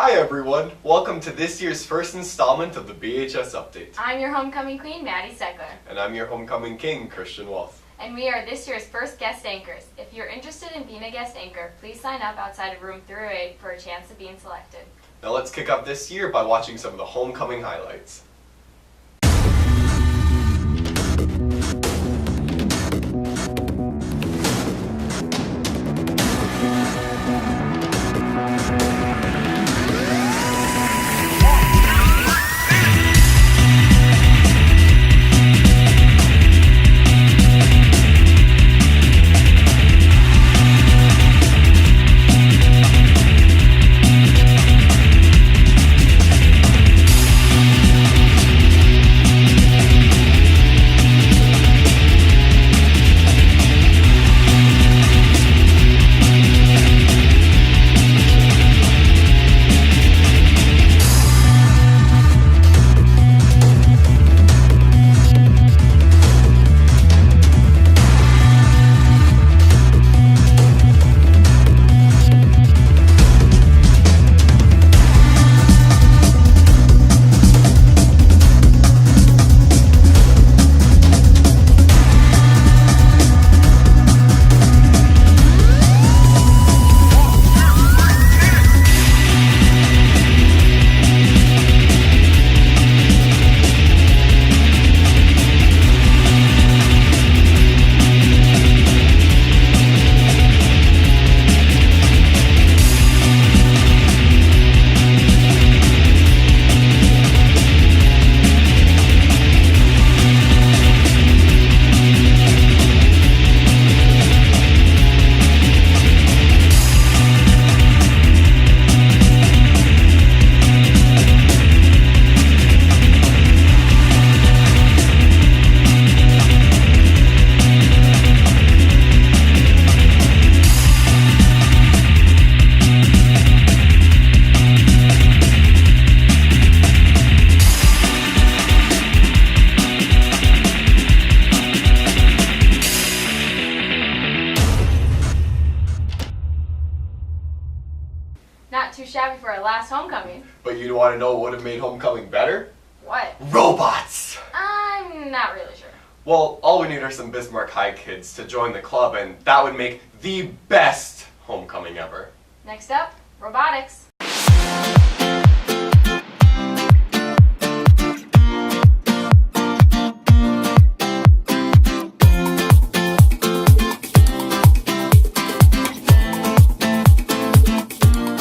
Hi everyone, welcome to this year's first installment of the BHS Update. I'm your homecoming queen, Maddie Stegler. And I'm your homecoming king, Christian Wolf. And we are this year's first guest anchors. If you're interested in being a guest anchor, please sign up outside of room 308 for a chance of being selected. Now let's kick off this year by watching some of the homecoming highlights. Not too shabby for our last homecoming. But you want to know what would have made homecoming better? What? Robots! I'm not really sure. Well, all we need are some Bismarck High kids to join the club, and that would make the best homecoming ever. Next up, robotics.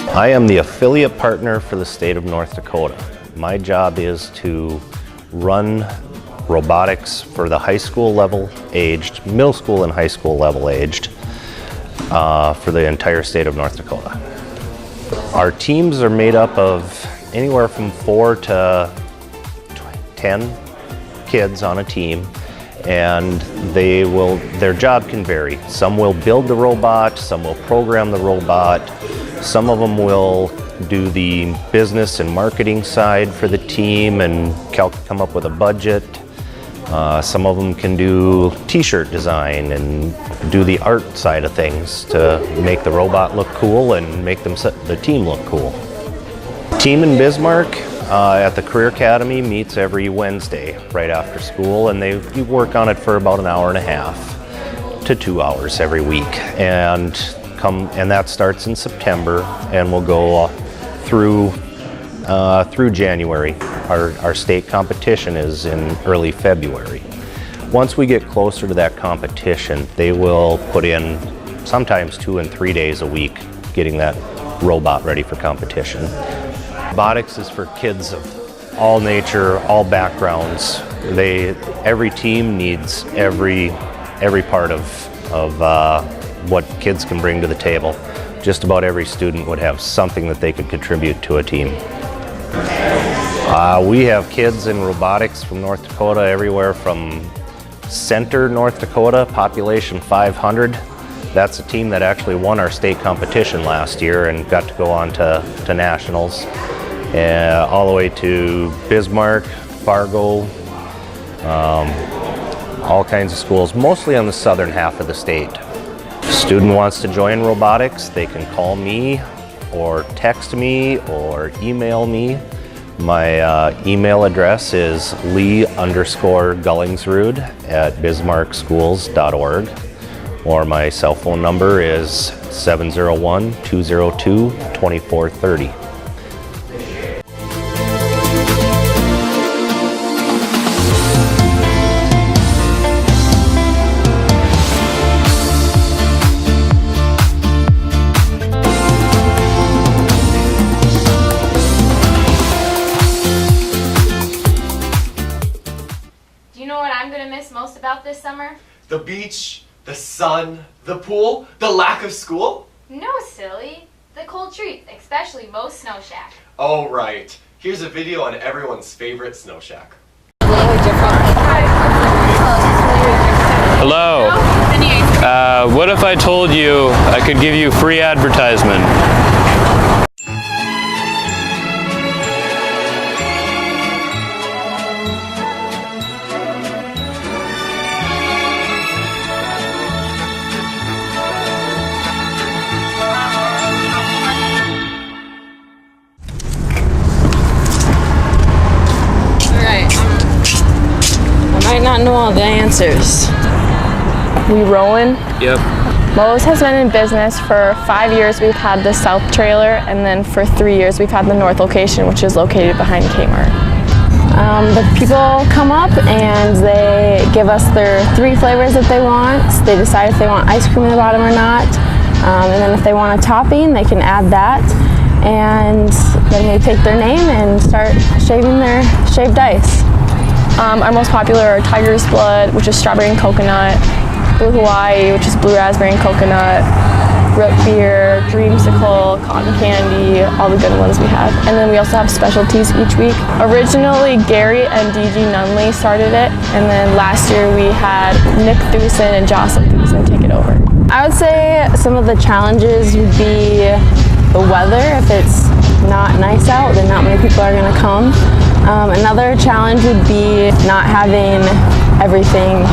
I am the affiliate partner for the state of North Dakota. My job is to run robotics for the high school level aged, middle school and high school level aged for the entire state of North Dakota. Our teams are made up of anywhere from 4 to 10 kids on a team, and their job can vary. Some will build the robot, some will program the robot, some of them will do the business and marketing side for the team and come up with a budget. Some of them can do t-shirt design and do the art side of things to make the robot look cool and make the team look cool. Team in Bismarck at the Career Academy meets every Wednesday right after school, and you work on it for about an hour and a half to 2 hours every week. And that starts in September and will go through January. Our state competition is in early February. Once we get closer to that competition, they will put in sometimes 2 and 3 days a week getting that robot ready for competition. Robotics is for kids of all nature, all backgrounds. Every team needs every part of what kids can bring to the table. Just about every student would have something that they could contribute to a team. We have kids in robotics from North Dakota, everywhere from Center, North Dakota, population 500. That's a team that actually won our state competition last year and got to go on to nationals. All the way to Bismarck, Fargo, all kinds of schools, mostly on the southern half of the state. Student wants to join robotics, they can call me or text me or email me. My email address is lee_gullingsrud@bismarckschools.org, or my cell phone number is 701-202-2430. Most about this summer? The beach, the sun, the pool, the lack of school? No, silly. The cold treats, especially Moe's Snow Shack. Oh, right. Here's a video on everyone's favorite snow shack. Hello. What if I told you I could give you free advertisement? Might not know all the answers. We rolling? Yep. Moe's has been in business for 5 years. We've had the South trailer, and then for 3 years we've had the North location, which is located behind Kmart. The people come up and they give us their 3 flavors that they want. They decide if they want ice cream in the bottom or not. And then if they want a topping, they can add that. And then we take their name and start shaving their shaved ice. Our most popular are Tiger's Blood, which is strawberry and coconut, Blue Hawaii, which is blue raspberry and coconut, root beer, dreamsicle, cotton candy, all the good ones we have. And then we also have specialties each week. Originally, Gary and DG Nunley started it, and then last year we had Nick Thusen and Jocelyn Thusen take it over. I would say some of the challenges would be the weather. If it's not nice out, then not many people are going to come. Another challenge would be not having everything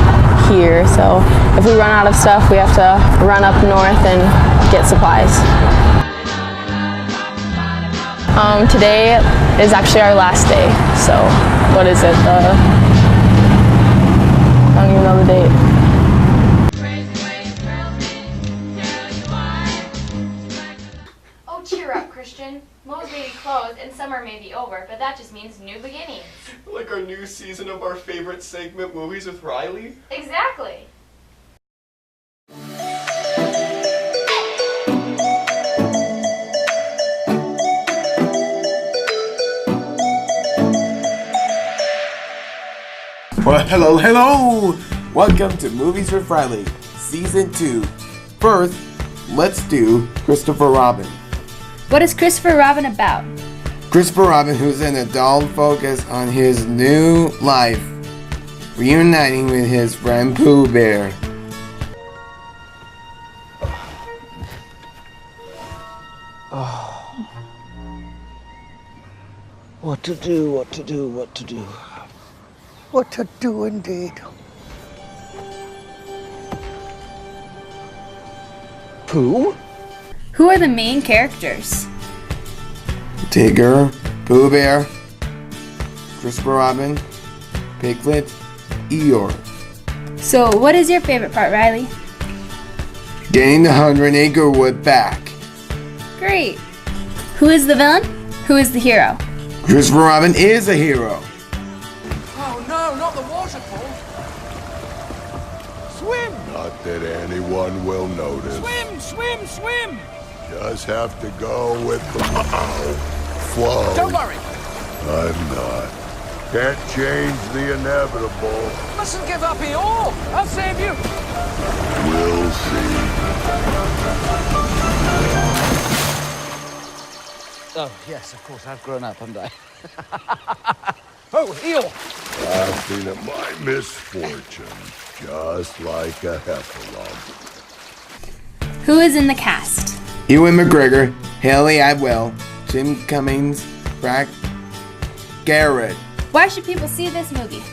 here. So if we run out of stuff, we have to run up north and get supplies. Today is actually our last day. So what is it? I don't even know the date. Cheer up, Christian. Moe's may be closed and summer may be over, but that just means new beginnings. Like our new season of our favorite segment, Movies with Riley? Exactly. Well, hello! Welcome to Movies with Riley, Season 2. First, let's do Christopher Robin. What is Christopher Robin about? Christopher Robin, who's an adult focus on his new life, reuniting with his friend Pooh Bear. What to do, what to do, what to do. What to do indeed. Pooh? Who are the main characters? Tigger, Pooh Bear, Christopher Robin, Piglet, Eeyore. So, what is your favorite part, Riley? Getting the 100-acre wood back. Great. Who is the villain? Who is the hero? Christopher Robin is a hero. Oh no, not the waterfall. Swim! Not that anyone will notice. Swim, swim, swim! Just have to go with the flow. Don't worry. I'm not. Can't change the inevitable. Mustn't give up, Eeyore. I'll save you. We'll see. Oh, yes, of course, I've grown up, haven't I? Oh, eel! I've been at my misfortune, just like a heffalump. Who is in the cast? Ewan McGregor, Haley Atwell, Jim Cummings, Brad Garrett. Why should people see this movie?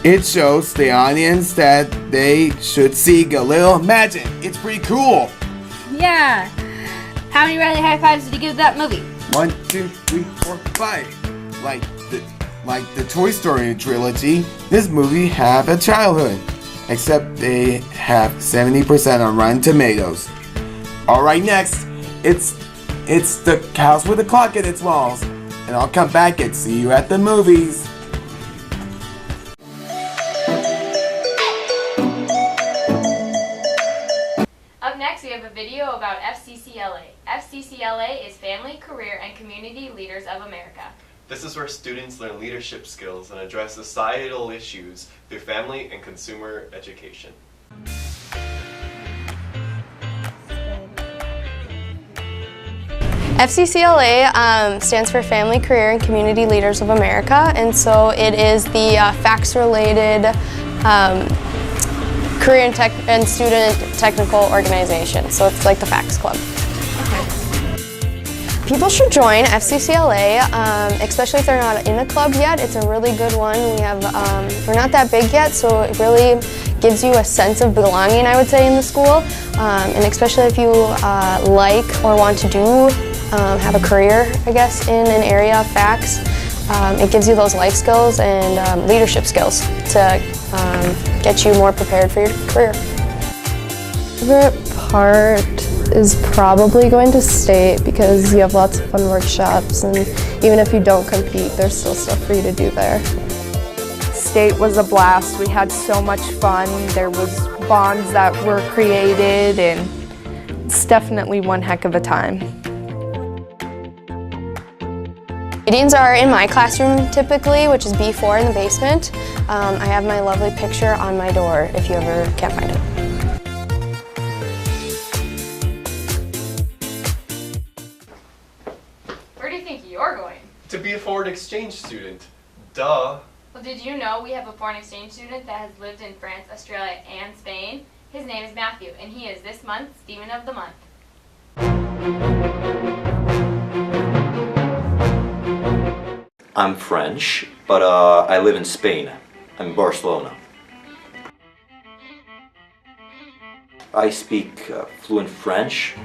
It shows the audience that they should see Galil Magic. It's pretty cool. Yeah. How many Riley high fives did you give that movie? 1, 2, 3, 4, 5. Like the Toy Story trilogy, this movie have a childhood. Except they have 70% on Rotten Tomatoes. Alright, next, it's the house with the clock in its walls. And I'll come back and see you at the movies. Up next, we have a video about FCCLA. FCCLA is Family, Career, and Community Leaders of America. This is where students learn leadership skills and address societal issues through family and consumer education. FCCLA stands for Family, Career, and Community Leaders of America, and so it is the FACS-related career and student technical organization. So it's like the FACS Club. People should join FCCLA, especially if they're not in a club yet. It's a really good one. We're not that big yet, so it really gives you a sense of belonging, I would say, in the school. And especially if you like or want to have a career, I guess, in an area of FACS. It gives you those life skills and leadership skills to get you more prepared for your career. Favorite part is probably going to state because you have lots of fun workshops, and even if you don't compete, there's still stuff for you to do there. State was a blast. We had so much fun. There was bonds that were created, and it's definitely one heck of a time. Meetings are in my classroom typically, which is B4 in the basement. I have my lovely picture on my door if you ever can't find it. Where do you think you're going? To be a foreign exchange student. Duh. Well, did you know we have a foreign exchange student that has lived in France, Australia, and Spain? His name is Matthew, and he is this month's Demon of the Month. I'm French, but I live in Spain. I'm in Barcelona. I speak fluent French,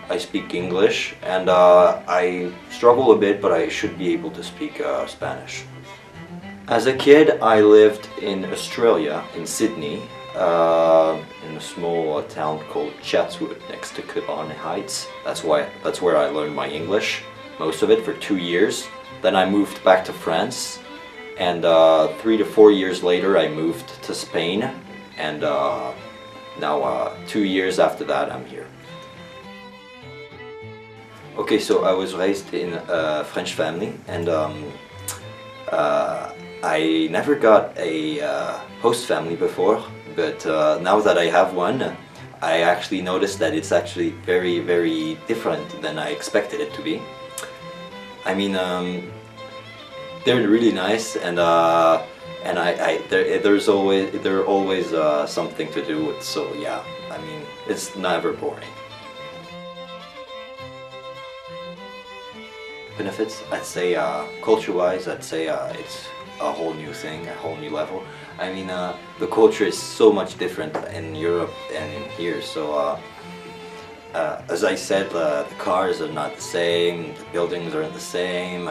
I speak English, and I struggle a bit, but I should be able to speak Spanish. As a kid, I lived in Australia, in Sydney, in a small town called Chatswood, next to Cavan Heights. That's where I learned my English, most of it, for 2 years. Then I moved back to France, and 3 to 4 years later I moved to Spain, and now 2 years after that I'm here. Okay, so I was raised in a French family, and I never got a host family before, but now that I have one, I actually noticed that it's actually very, very different than I expected it to be. I mean, they're really nice, and there's always something to do with. So yeah, I mean, it's never boring. Benefits, I'd say culture-wise, I'd say it's a whole new thing, a whole new level. I mean, the culture is so much different in Europe and in here. So as I said, the cars are not the same, the buildings aren't the same.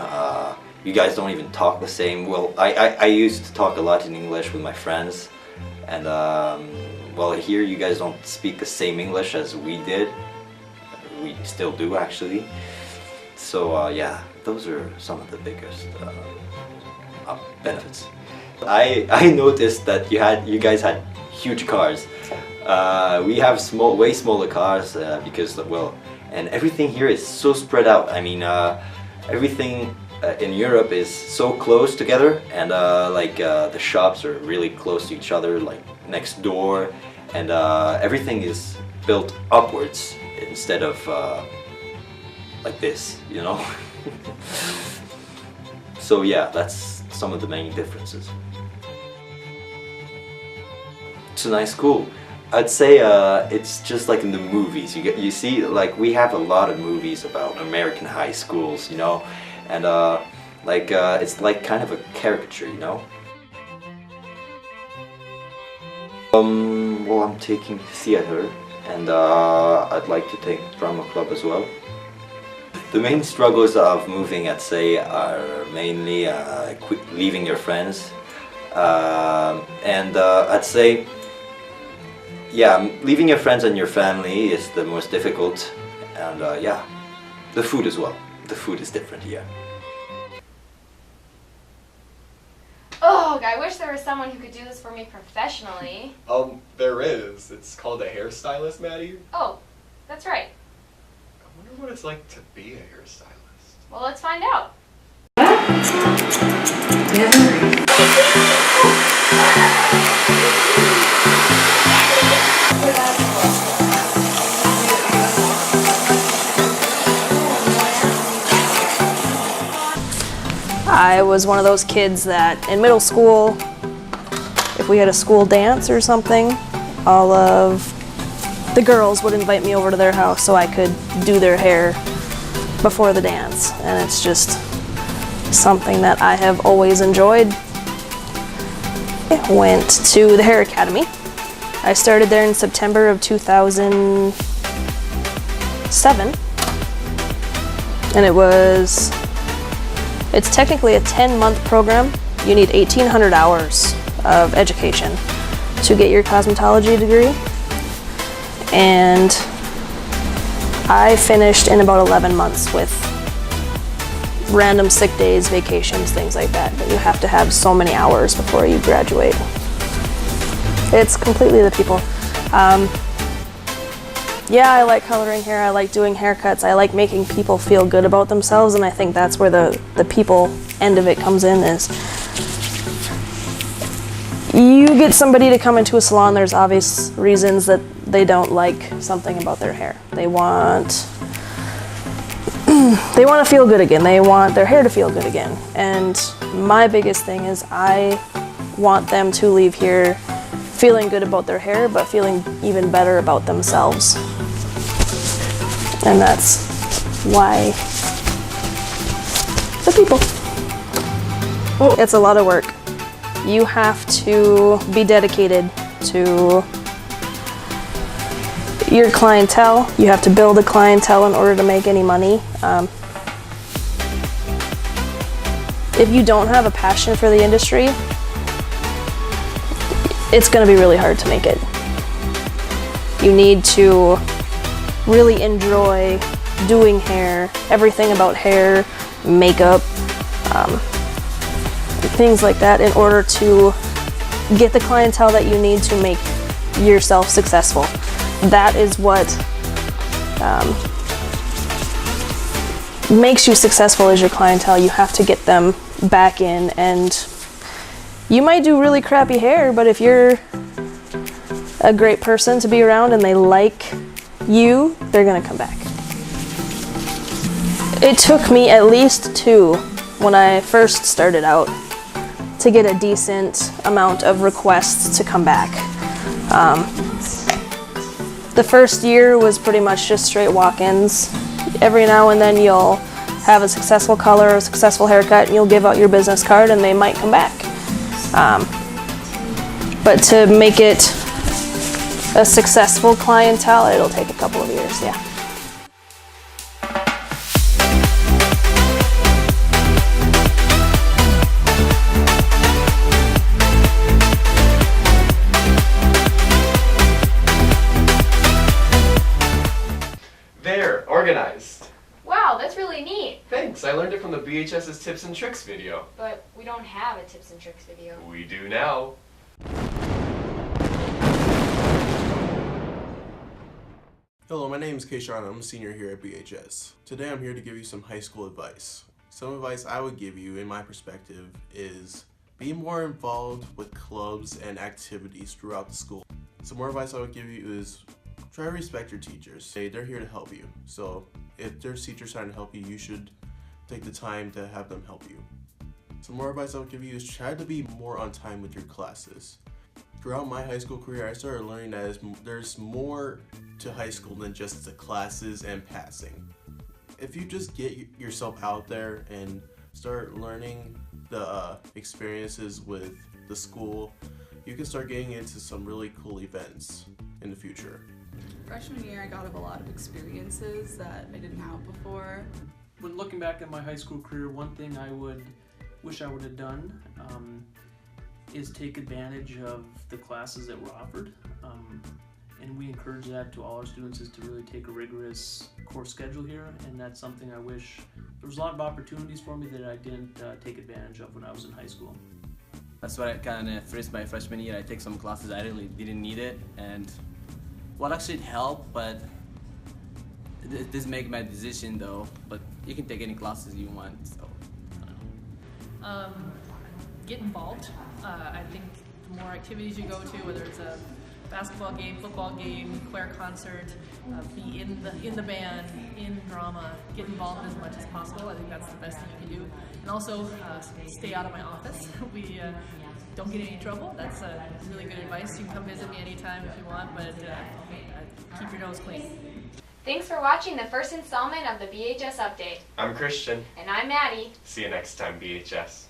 You guys don't even talk the same. Well, I used to talk a lot in English with my friends, and well, here you guys don't speak the same English as we did. We still do, actually. So yeah, those are some of the biggest benefits. I noticed that you guys had huge cars. We have way smaller cars because, well, and everything here is so spread out. I mean, everything in Europe is so close together, and like the shops are really close to each other, like next door, and everything is built upwards instead of like this, you know? So yeah, that's some of the main differences. It's a nice school. I'd say it's just like in the movies. You see, like we have a lot of movies about American high schools, you know, and it's like kind of a caricature, you know. Well, I'm taking theater, and I'd like to take drama club as well. The main struggles of moving, I'd say, are mainly leaving your friends, and I'd say, yeah, leaving your friends and your family is the most difficult, and yeah, the food as well. The food is different here. Ugh, I wish there was someone who could do this for me professionally. There is. It's called a hairstylist, Maddie. Oh, that's right. I wonder what it's like to be a hairstylist. Well, let's find out. I was one of those kids that in middle school, if we had a school dance or something, all of the girls would invite me over to their house so I could do their hair before the dance. And it's just something that I have always enjoyed. I went to the Hair Academy. I started there in September of 2007. And it's technically a 10-month program. You need 1,800 hours of education to get your cosmetology degree. And I finished in about 11 months with random sick days, vacations, things like that. But you have to have so many hours before you graduate. It's completely the people. Yeah, I like coloring hair, I like doing haircuts, I like making people feel good about themselves, and I think that's where the people end of it comes in is you get somebody to come into a salon, there's obvious reasons that they don't like something about their hair. They want to feel good again, they want their hair to feel good again. And my biggest thing is I want them to leave here feeling good about their hair, but feeling even better about themselves. And that's why the people. It's a lot of work. You have to be dedicated to your clientele. You have to build a clientele in order to make any money. If you don't have a passion for the industry, it's going to be really hard to make it. You need to really enjoy doing hair, everything about hair, makeup, things like that in order to get the clientele that you need to make yourself successful. That is what makes you successful is your clientele. You have to get them back in, and you might do really crappy hair, but if you're a great person to be around and they like you, they're gonna come back. It took me at least 2 when I first started out to get a decent amount of requests to come back. The first year was pretty much just straight walk-ins. Every now and then you'll have a successful color or a successful haircut and you'll give out your business card and they might come back. But to make it a successful clientele, it'll take a couple of years, yeah. There, organized. Wow, that's really neat. Thanks, I learned it from the BHS's Tips and Tricks video. But we don't have a tips and tricks video. We do now. Hello, my name is Keishan. I'm a senior here at BHS. Today I'm here to give you some high school advice. Some advice I would give you, in my perspective, is be more involved with clubs and activities throughout the school. Some more advice I would give you is try to respect your teachers. They're here to help you. So If there's teachers trying to help you, you should take the time to have them help you. Some more advice I would give you is try to be more on time with your classes. Throughout my high school career, I started learning that there's more to high school than just the classes and passing. If you just get yourself out there and start learning the experiences with the school, you can start getting into some really cool events in the future. Freshman year, I got a lot of experiences that I didn't have before. When looking back at my high school career, one thing I wish I would have done is take advantage of the classes that were offered. And we encourage that to all our students, is to really take a rigorous course schedule here, and that's something I wish there was a lot of opportunities for me that I didn't take advantage of when I was in high school. That's what I kind of faced my freshman year. I take some classes I really didn't need it, and well, actually it helped, but it doesn't make my decision though. But you can take any classes you want. So I don't know. Get involved. I think the more activities you go to, whether it's a basketball game, football game, choir concert, be in the band, in drama, get involved as much as possible. I think that's the best thing you can do. And also stay out of my office. We don't get in any trouble. That's really good advice. You can come visit me anytime if you want, but keep your nose clean. Thanks for watching the first installment of the BHS Update. I'm Christian. And I'm Maddie. See you next time, BHS.